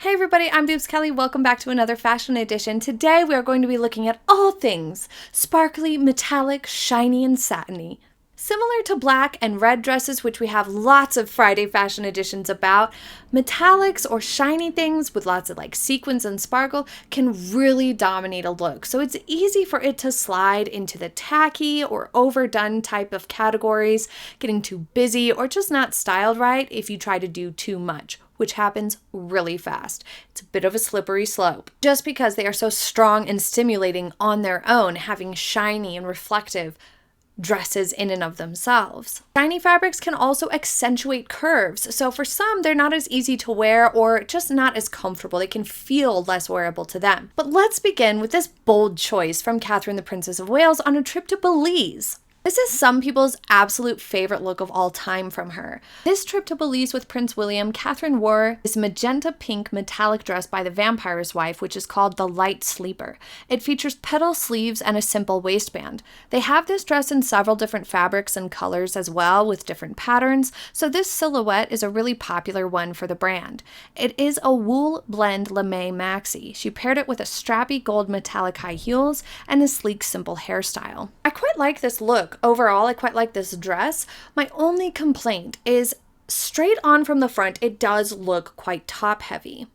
Hey everybody, I'm Beebs Kelley. Welcome back to another fashion edition. Today we are going to be looking at all things sparkly, metallic, shiny, and satiny. Similar to black and red dresses, which we have lots of Friday fashion editions about, metallics or shiny things with lots of sequins and sparkle can really dominate a look. So it's easy for it to slide into the tacky or overdone type of categories, getting too busy or just not styled right if you try to do too much, which happens really fast. It's a bit of a slippery slope. Just because they are so strong and stimulating on their own, having shiny and reflective dresses in and of themselves. Shiny fabrics can also accentuate curves, so for some, they're not as easy to wear or just not as comfortable. They can feel less wearable to them. But let's begin with this bold choice from Catherine, the Princess of Wales, on a trip to Belize. This is some people's absolute favorite look of all time from her. This trip to Belize with Prince William, Catherine wore this magenta pink metallic dress by the vampire's wife, which is called the Light Sleeper. It features petal sleeves and a simple waistband. They have this dress in several different fabrics and colors as well, with different patterns, so this silhouette is a really popular one for the brand. It is a wool blend lame maxi. She paired it with a strappy gold metallic high heels and a sleek simple hairstyle. I quite like this look. Overall, I quite like this dress. My only complaint is straight on from the front, it does look quite top heavy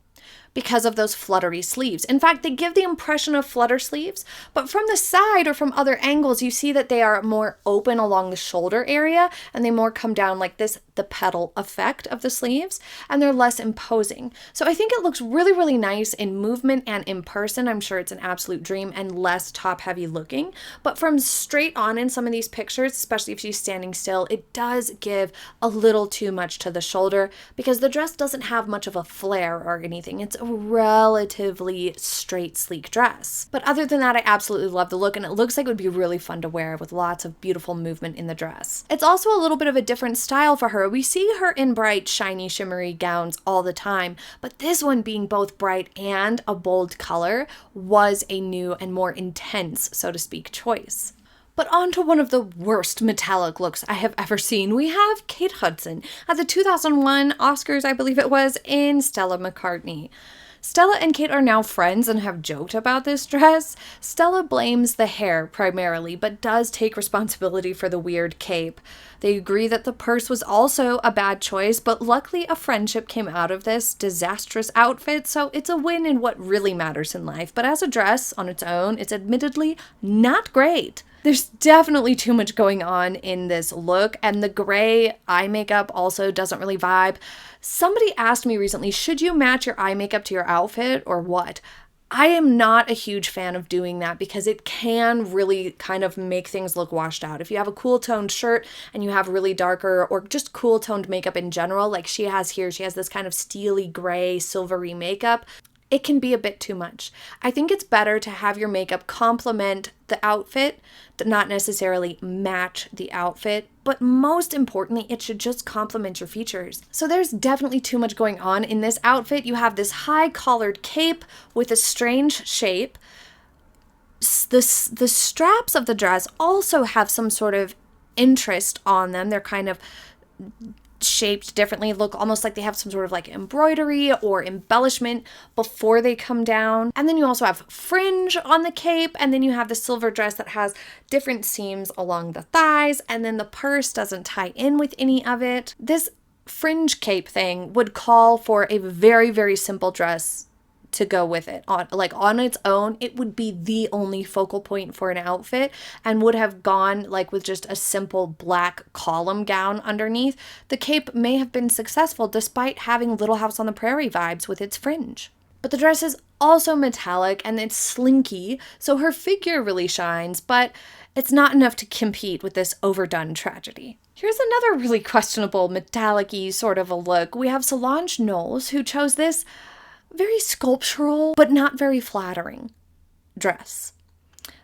because of those fluttery sleeves. In fact, they give the impression of flutter sleeves, but from the side or from other angles, you see that they are more open along the shoulder area and they more come down like this, the petal effect of the sleeves, and they're less imposing. So I think it looks really, really nice in movement and in person. I'm sure it's an absolute dream and less top heavy looking, but from straight on in some of these pictures, especially if she's standing still, it does give a little too much to the shoulder because the dress doesn't have much of a flare or anything. It's a relatively straight, sleek dress. But other than that, I absolutely love the look, and it looks like it would be really fun to wear with lots of beautiful movement in the dress. It's also a little bit of a different style for her. We see her in bright, shiny, shimmery gowns all the time, but this one being both bright and a bold color was a new and more intense, so to speak, choice. But on to one of the worst metallic looks I have ever seen. We have Kate Hudson at the 2001 Oscars, I believe it was, in Stella McCartney. Stella and Kate are now friends and have joked about this dress. Stella blames the hair primarily, but does take responsibility for the weird cape. They agree that the purse was also a bad choice, but luckily a friendship came out of this disastrous outfit, so it's a win in what really matters in life. But as a dress on its own, it's admittedly not great. There's definitely too much going on in this look, and the gray eye makeup also doesn't really vibe. Somebody asked me recently, should you match your eye makeup to your outfit or what? I am not a huge fan of doing that because it can really kind of make things look washed out. If you have a cool toned shirt and you have really darker or just cool toned makeup in general, like she has here, she has this kind of steely gray, silvery makeup, it can be a bit too much. I think it's better to have your makeup complement the outfit, not necessarily match the outfit, but most importantly, it should just complement your features. So there's definitely too much going on in this outfit. You have this high collared cape with a strange shape. The straps of the dress also have some sort of interest on them. They're kind of shaped differently, look almost like they have some sort of embroidery or embellishment before they come down. And then you also have fringe on the cape, and then you have the silver dress that has different seams along the thighs, and then the purse doesn't tie in with any of it. This fringe cape thing would call for a very, very simple dress to go with it. On its own, it would be the only focal point for an outfit and would have gone with just a simple black column gown underneath. The cape may have been successful despite having Little House on the Prairie vibes with its fringe. But the dress is also metallic and it's slinky, so her figure really shines, but it's not enough to compete with this overdone tragedy. Here's another really questionable metallic-y sort of a look. We have Solange Knowles, who chose this very sculptural, but not very flattering dress.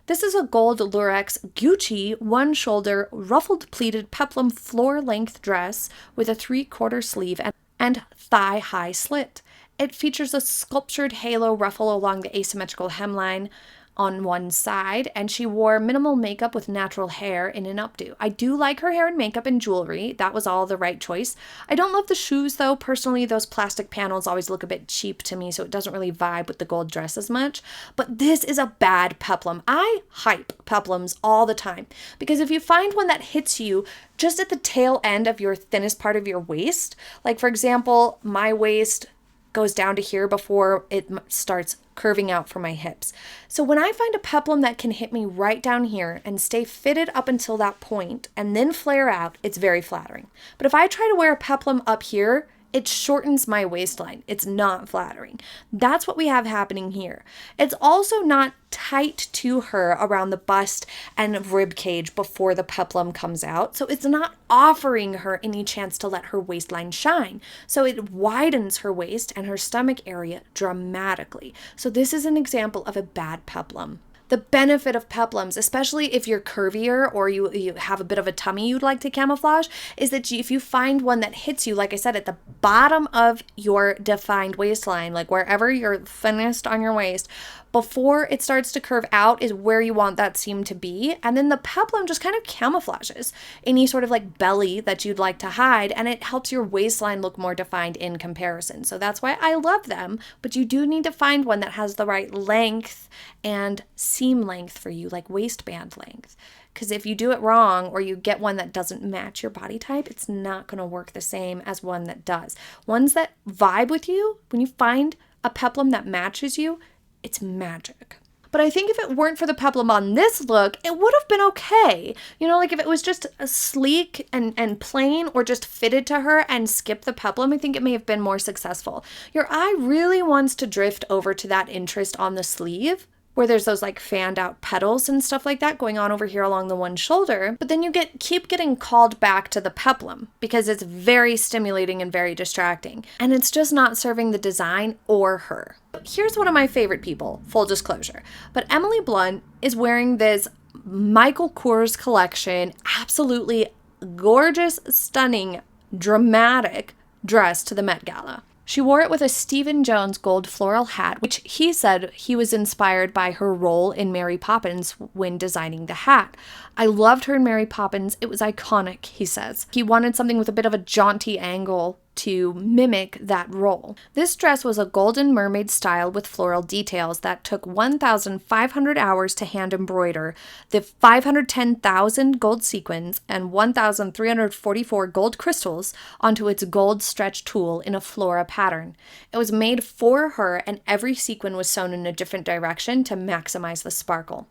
This is a gold lurex Gucci one-shoulder ruffled pleated peplum floor-length dress with a 3/4 sleeve and thigh-high slit. It features a sculptured halo ruffle along the asymmetrical hemline. on one side, and she wore minimal makeup with natural hair in an updo. I do like her hair and makeup and jewelry. That was all the right choice. I don't love the shoes though. Personally, those plastic panels always look a bit cheap to me, so it doesn't really vibe with the gold dress as much. But this is a bad peplum. I hype peplums all the time because if you find one that hits you just at the tail end of your thinnest part of your waist, like for example, my waist goes down to here before it starts curving out for my hips. So when I find a peplum that can hit me right down here and stay fitted up until that point and then flare out, it's very flattering. But if I try to wear a peplum up here, it shortens my waistline. It's not flattering. That's what we have happening here. It's also not tight to her around the bust and rib cage before the peplum comes out. So it's not offering her any chance to let her waistline shine. So it widens her waist and her stomach area dramatically. So this is an example of a bad peplum. The benefit of peplums, especially if you're curvier or you have a bit of a tummy you'd like to camouflage, is that if you find one that hits you, like I said, at the bottom of your defined waistline, like wherever you're thinnest on your waist, before it starts to curve out is where you want that seam to be. And then the peplum just kind of camouflages any sort of like belly that you'd like to hide, and it helps your waistline look more defined in comparison. So that's why I love them, but you do need to find one that has the right length and seam length for you, like waistband length. Because if you do it wrong or you get one that doesn't match your body type, it's not going to work the same as one that does. Ones that vibe with you, when you find a peplum that matches you, it's magic. But I think if it weren't for the peplum on this look, it would have been okay. You know, like if it was just a sleek and plain or just fitted to her and skip the peplum, I think it may have been more successful. Your eye really wants to drift over to that interest on the sleeve, where there's those like fanned out petals and stuff like that going on over here along the one shoulder. But then you keep getting called back to the peplum because it's very stimulating and very distracting. And it's just not serving the design or her. Here's one of my favorite people, full disclosure. But Emily Blunt is wearing this Michael Kors collection, absolutely gorgeous, stunning, dramatic dress to the Met Gala. She wore it with a Stephen Jones gold floral hat, which he said he was inspired by her role in Mary Poppins when designing the hat. I loved her in Mary Poppins. It was iconic, he says. He wanted something with a bit of a jaunty angle to mimic that role. This dress was a golden mermaid style with floral details that took 1,500 hours to hand embroider, the 510,000 gold sequins and 1,344 gold crystals onto its gold stretch tulle in a flora pattern. It was made for her, and every sequin was sewn in a different direction to maximize the sparkle.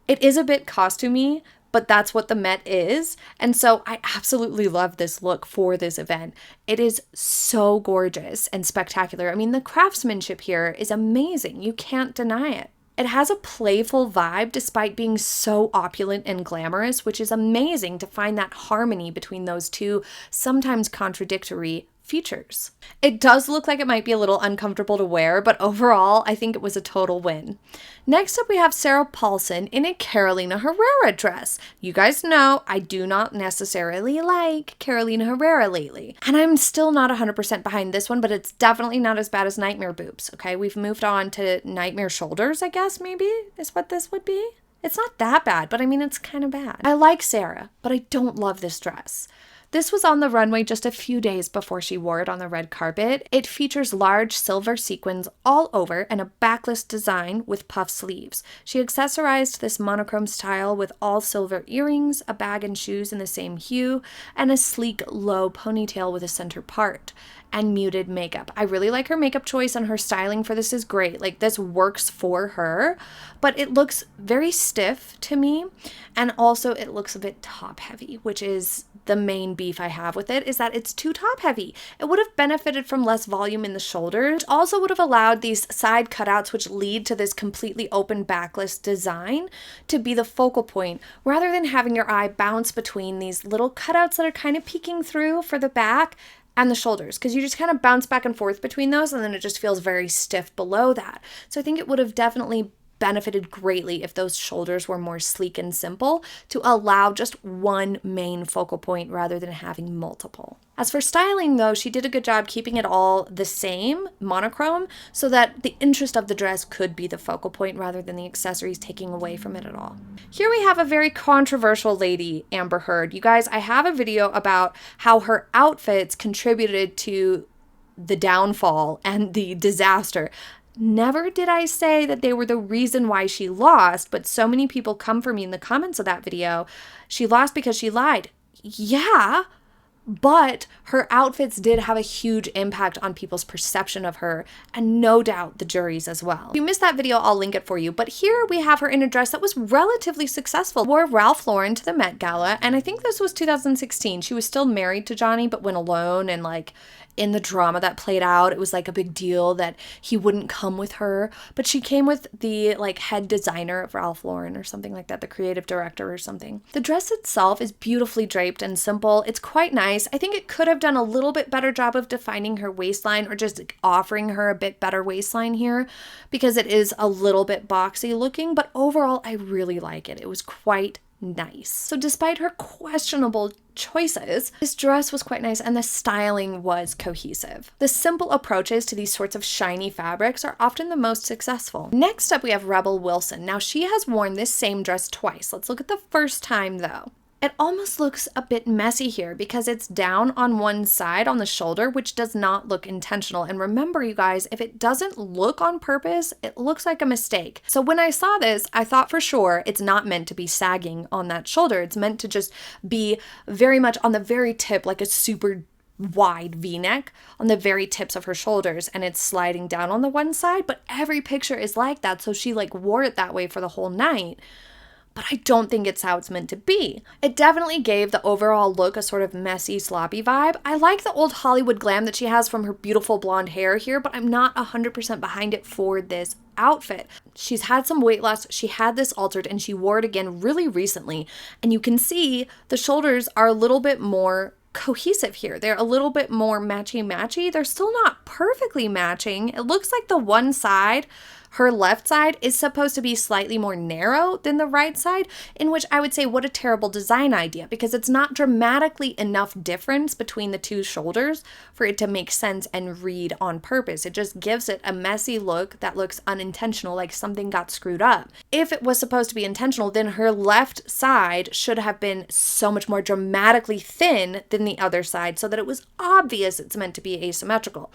It is a bit costumey, but that's what the Met is. And so I absolutely love this look for this event. It is so gorgeous and spectacular. I mean, the craftsmanship here is amazing. You can't deny it. It has a playful vibe despite being so opulent and glamorous, which is amazing to find that harmony between those two sometimes contradictory features. It does look like it might be a little uncomfortable to wear, but overall, I think it was a total win. Next up, we have Sarah Paulson in a Carolina Herrera dress. You guys know I do not necessarily like Carolina Herrera lately, and I'm still not 100% behind this one, but it's definitely not as bad as Nightmare Boobs, okay? We've moved on to Nightmare Shoulders, I guess, maybe, is what this would be. It's not that bad, but I mean, it's kind of bad. I like Sarah, but I don't love this dress. This was on the runway just a few days before she wore it on the red carpet. It features large silver sequins all over and a backless design with puff sleeves. She accessorized this monochrome style with all silver earrings, a bag and shoes in the same hue, and a sleek low ponytail with a center part, and muted makeup. I really like her makeup choice, and her styling for this is great. Like, this works for her, but it looks very stiff to me, and also it looks a bit top heavy, which is the main beef I have with it, is that it's too top heavy. It would have benefited from less volume in the shoulders. It also would have allowed these side cutouts, which lead to this completely open backless design, to be the focal point, rather than having your eye bounce between these little cutouts that are kind of peeking through for the back and the shoulders, because you just kind of bounce back and forth between those, and then it just feels very stiff below that. So I think it would have definitely benefited greatly if those shoulders were more sleek and simple to allow just one main focal point rather than having multiple. As for styling though, she did a good job keeping it all the same, monochrome, so that the interest of the dress could be the focal point rather than the accessories taking away from it at all. Here we have a very controversial lady, Amber Heard. You guys, I have a video about how her outfits contributed to the downfall and the disaster. Never did I say that they were the reason why she lost, but so many people come for me in the comments of that video. She lost because she lied. Yeah, but her outfits did have a huge impact on people's perception of her, and no doubt the jury's as well. If you missed that video, I'll link it for you. But here we have her in a dress that was relatively successful. Wore Ralph Lauren to the Met Gala, and I think this was 2016. She was still married to Johnny, but went alone, and like in the drama that played out, it was like a big deal that he wouldn't come with her. But she came with the like head designer of Ralph Lauren or something like that, the creative director or something. The dress itself is beautifully draped and simple. It's quite nice. I think it could have done a little bit better job of defining her waistline or just offering her a bit better waistline here because it is a little bit boxy looking, but overall I really like it. It was quite nice. So despite her questionable choices, this dress was quite nice and the styling was cohesive. The simple approaches to these sorts of shiny fabrics are often the most successful. Next up we have Rebel Wilson. Now she has worn this same dress twice. Let's look at the first time though. It almost looks a bit messy here because it's down on one side on the shoulder, which does not look intentional. And remember, you guys, if it doesn't look on purpose, it looks like a mistake. So when I saw this, I thought for sure it's not meant to be sagging on that shoulder. It's meant to just be very much on the very tip, like a super wide V-neck on the very tips of her shoulders, and it's sliding down on the one side, but every picture is like that. So she like wore it that way for the whole night. But I don't think it's how it's meant to be. It definitely gave the overall look a sort of messy, sloppy vibe. I like the old Hollywood glam that she has from her beautiful blonde hair here, but I'm not 100% behind it for this outfit. She's had some weight loss, she had this altered, and she wore it again really recently. And you can see the shoulders are a little bit more cohesive here. They're a little bit more matchy-matchy. They're still not perfectly matching. It looks like the one side, her left side, is supposed to be slightly more narrow than the right side, in which I would say what a terrible design idea, because it's not dramatically enough difference between the two shoulders for it to make sense and read on purpose. It just gives it a messy look that looks unintentional, like something got screwed up. If it was supposed to be intentional, then her left side should have been so much more dramatically thin than the other side so that it was obvious it's meant to be asymmetrical.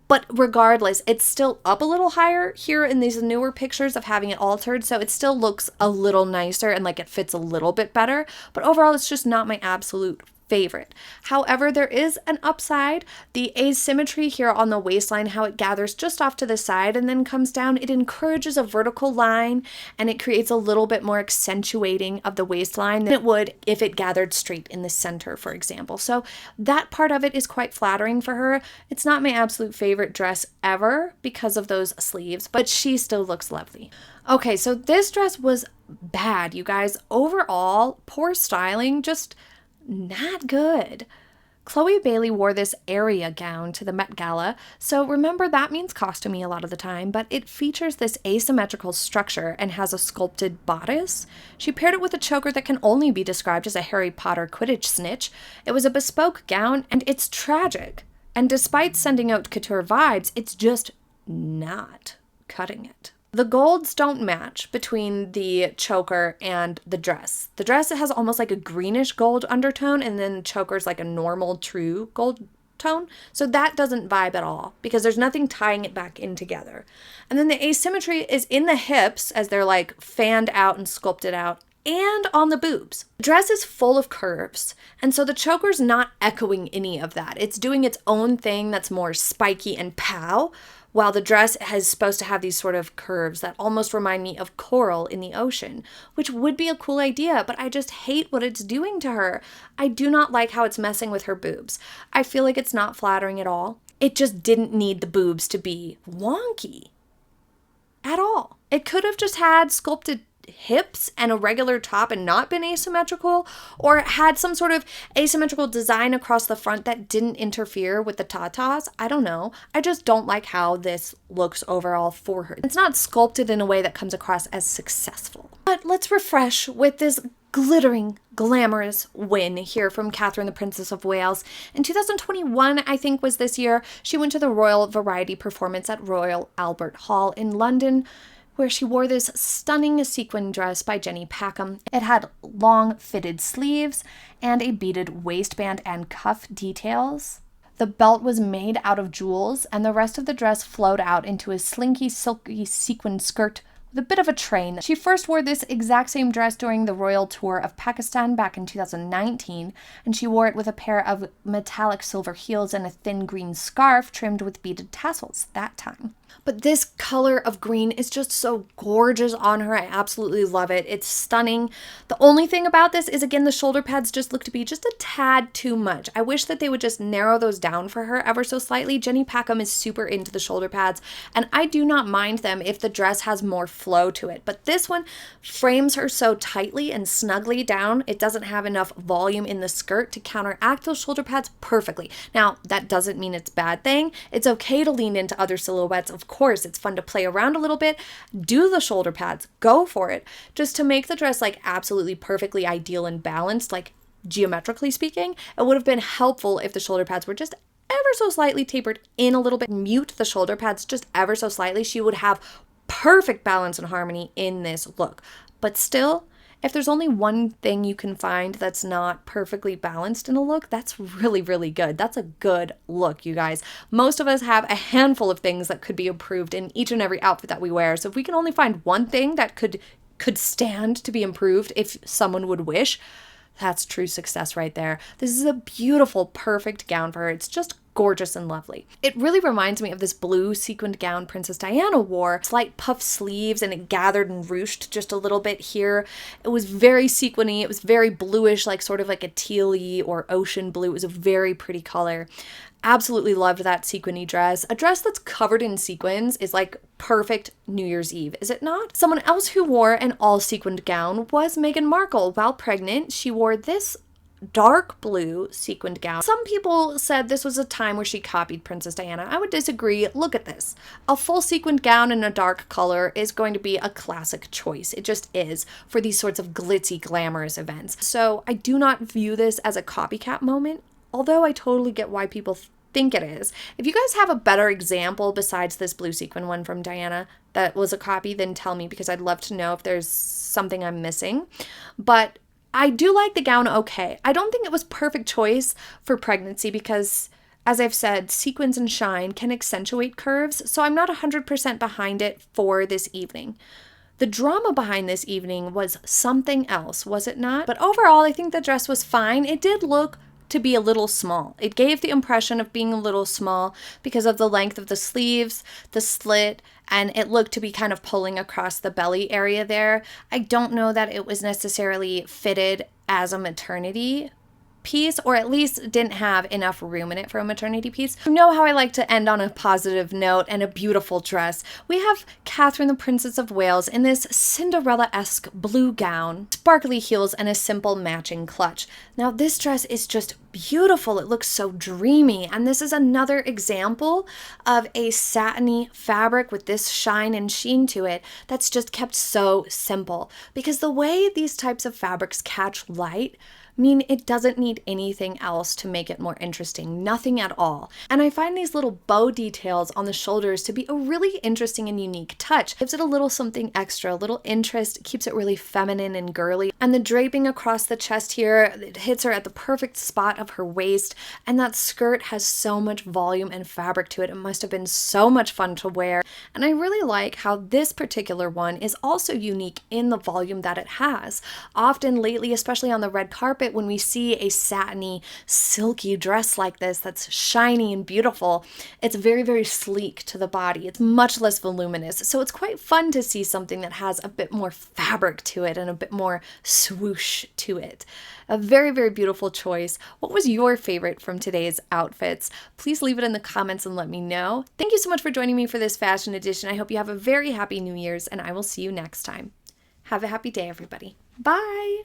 But regardless, it's still up a little higher here in these newer pictures of having it altered, so it still looks a little nicer and like it fits a little bit better. But overall, it's just not my absolute favorite. However, there is an upside. The asymmetry here on the waistline, how it gathers just off to the side and then comes down, it encourages a vertical line and it creates a little bit more accentuating of the waistline than it would if it gathered straight in the center, for example. So that part of it is quite flattering for her. It's not my absolute favorite dress ever because of those sleeves, but she still looks lovely. Okay, so this dress was bad, you guys. Overall, poor styling, just not good. Chloe Bailey wore this area gown to the Met Gala, so remember that means costuming a lot of the time, but it features this asymmetrical structure and has a sculpted bodice. She paired it with a choker that can only be described as a Harry Potter Quidditch snitch. It was a bespoke gown, and it's tragic. And despite sending out couture vibes, it's just not cutting it. The golds don't match between the choker and the dress. The dress has almost like a greenish gold undertone, and then the choker's like a normal true gold tone. So that doesn't vibe at all because there's nothing tying it back in together. And then the asymmetry is in the hips as they're like fanned out and sculpted out, and on the boobs. The dress is full of curves, and so the choker's not echoing any of that. It's doing its own thing that's more spiky and pow, while the dress is supposed to have these sort of curves that almost remind me of coral in the ocean, which would be a cool idea, but I just hate what it's doing to her. I do not like how it's messing with her boobs. I feel like it's not flattering at all. It just didn't need the boobs to be wonky at all. It could have just had sculpted hips and a regular top and not been asymmetrical, or had some sort of asymmetrical design across the front that didn't interfere with the tatas. I don't know. I just don't like how this looks overall for her. It's not sculpted in a way that comes across as successful. But let's refresh with this glittering, glamorous win here from Catherine, the Princess of Wales. In 2021, I think was this year, she went to the Royal Variety Performance at Royal Albert Hall in London, where she wore this stunning sequin dress by Jenny Packham. It had long fitted sleeves and a beaded waistband and cuff details. The belt was made out of jewels, and the rest of the dress flowed out into a slinky, silky sequin skirt with a bit of a train. She first wore this exact same dress during the royal tour of Pakistan back in 2019, and she wore it with a pair of metallic silver heels and a thin green scarf trimmed with beaded tassels that time. But this color of green is just so gorgeous on her. I absolutely love it. It's stunning. The only thing about this is, again, the shoulder pads just look to be just a tad too much. I wish that they would just narrow those down for her ever so slightly. Jenny Packham is super into the shoulder pads, and I do not mind them if the dress has more flow to it. But this one frames her so tightly and snugly down, it doesn't have enough volume in the skirt to counteract those shoulder pads perfectly. Now, that doesn't mean it's a bad thing. It's okay to lean into other silhouettes. Of course, it's fun to play around a little bit, do the shoulder pads, go for it, just to make the dress like absolutely perfectly ideal and balanced, like geometrically speaking. It would have been helpful if the shoulder pads were just ever so slightly tapered in a little bit. Mute the shoulder pads just ever so slightly. She would have perfect balance and harmony in this look. But still, if there's only one thing you can find that's not perfectly balanced in a look, that's really, really good. That's a good look, you guys. Most of us have a handful of things that could be improved in each and every outfit that we wear. So if we can only find one thing that could stand to be improved if someone would wish, that's true success right there. This is a beautiful, perfect gown for her. It's just gorgeous and lovely. It really reminds me of this blue sequined gown Princess Diana wore. Slight puff sleeves, and it gathered and ruched just a little bit here. It was very sequiny. It was very bluish, like sort of like a teal-y or ocean blue. It was a very pretty color. Absolutely loved that sequiny dress. A dress that's covered in sequins is like perfect New Year's Eve, is it not? Someone else who wore an all sequined gown was Meghan Markle. While pregnant, she wore this dark blue sequined gown. Some people said this was a time where she copied Princess Diana. I would disagree. Look at this. A full sequined gown in a dark color is going to be a classic choice. It just is for these sorts of glitzy, glamorous events. So I do not view this as a copycat moment, although I totally get why people think it is. If you guys have a better example besides this blue sequin one from Diana that was a copy, then tell me, because I'd love to know if there's something I'm missing. But I do like the gown okay. I don't think it was perfect choice for pregnancy because, as I've said, sequins and shine can accentuate curves, so I'm not 100% behind it for this evening. The drama behind this evening was something else, was it not? But overall, I think the dress was fine. It did look to be a little small. It gave the impression of being a little small because of the length of the sleeves, the slit, and it looked to be kind of pulling across the belly area there. I don't know that it was necessarily fitted as a maternity piece, or at least didn't have enough room in it for a maternity piece. You know how I like to end on a positive note and a beautiful dress. We have Catherine, the Princess of Wales, in this Cinderella-esque blue gown, sparkly heels, and a simple matching clutch. Now this dress is just beautiful. It looks so dreamy, and this is another example of a satiny fabric with this shine and sheen to it that's just kept so simple, because the way these types of fabrics catch light mean it doesn't need anything else to make it more interesting, nothing at all. And I find these little bow details on the shoulders to be a really interesting and unique touch. Gives it a little something extra, a little interest, keeps it really feminine and girly. And the draping across the chest here, it hits her at the perfect spot of her waist, and that skirt has so much volume and fabric to it. It must have been so much fun to wear. And I really like how this particular one is also unique in the volume that it has. Often lately, especially on the red carpet, when we see a satiny, silky dress like this that's shiny and beautiful, it's very, very sleek to the body. It's much less voluminous. So it's quite fun to see something that has a bit more fabric to it and a bit more swoosh to it. A very, very beautiful choice. What was your favorite from today's outfits? Please leave it in the comments and let me know. Thank you so much for joining me for this fashion edition. I hope you have a very happy New Year's, and I will see you next time. Have a happy day, everybody. Bye!